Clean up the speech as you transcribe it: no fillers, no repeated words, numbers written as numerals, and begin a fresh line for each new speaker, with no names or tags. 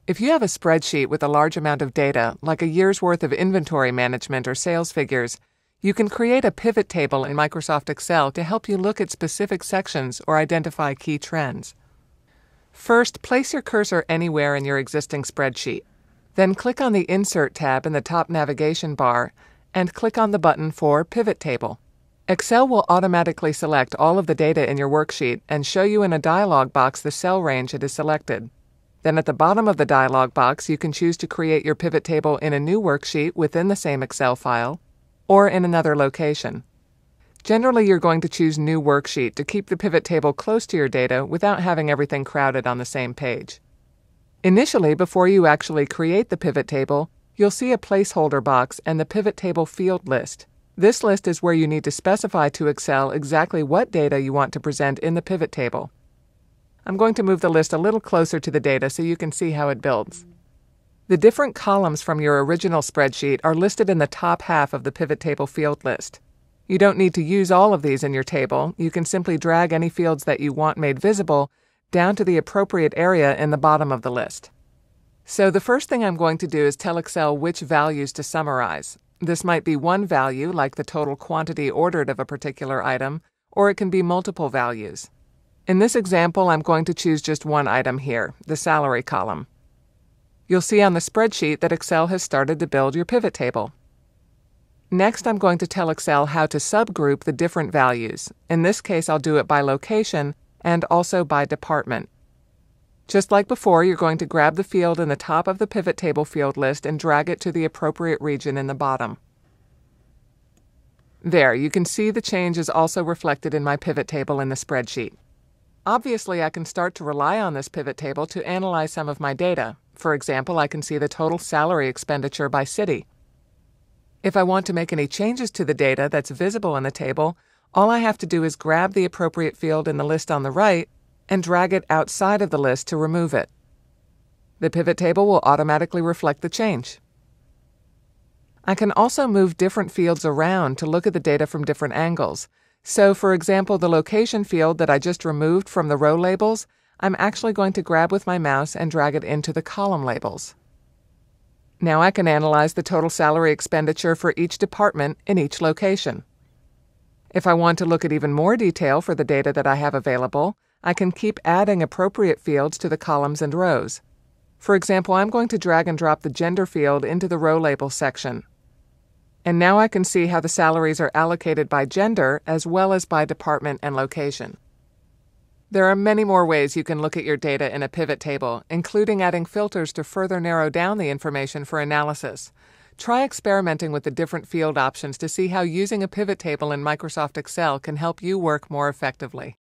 If you have a spreadsheet with a large amount of data, like a year's worth of inventory management or sales figures, you can create a pivot table in Microsoft Excel to help you look at specific sections or identify key trends. First, place your cursor anywhere in your existing spreadsheet. Then click on the Insert tab in the top navigation bar and click on the button for Pivot Table. Excel will automatically select all of the data in your worksheet and show you in a dialog box the cell range it is selected. Then at the bottom of the dialog box, you can choose to create your pivot table in a new worksheet within the same Excel file or in another location. Generally, you're going to choose New Worksheet to keep the pivot table close to your data without having everything crowded on the same page. Initially, before you actually create the pivot table, you'll see a placeholder box and the pivot table field list. This list is where you need to specify to Excel exactly what data you want to present in the pivot table. I'm going to move the list a little closer to the data so you can see how it builds. The different columns from your original spreadsheet are listed in the top half of the pivot table field list. You don't need to use all of these in your table. You can simply drag any fields that you want made visible down to the appropriate area in the bottom of the list. So the first thing I'm going to do is tell Excel which values to summarize. This might be one value, like the total quantity ordered of a particular item, or it can be multiple values. In this example, I'm going to choose just one item here, the salary column. You'll see on the spreadsheet that Excel has started to build your pivot table. Next, I'm going to tell Excel how to subgroup the different values. In this case, I'll do it by location and also by department. Just like before, you're going to grab the field in the top of the pivot table field list and drag it to the appropriate region in the bottom. There, you can see the change is also reflected in my pivot table in the spreadsheet. Obviously, I can start to rely on this pivot table to analyze some of my data. For example, I can see the total salary expenditure by city. If I want to make any changes to the data that's visible in the table, all I have to do is grab the appropriate field in the list on the right and drag it outside of the list to remove it. The pivot table will automatically reflect the change. I can also move different fields around to look at the data from different angles. So, for example, the location field that I just removed from the row labels, I'm actually going to grab with my mouse and drag it into the column labels. Now I can analyze the total salary expenditure for each department in each location. If I want to look at even more detail for the data that I have available, I can keep adding appropriate fields to the columns and rows. For example, I'm going to drag and drop the gender field into the row label section. And now I can see how the salaries are allocated by gender as well as by department and location. There are many more ways you can look at your data in a pivot table, including adding filters to further narrow down the information for analysis. Try experimenting with the different field options to see how using a pivot table in Microsoft Excel can help you work more effectively.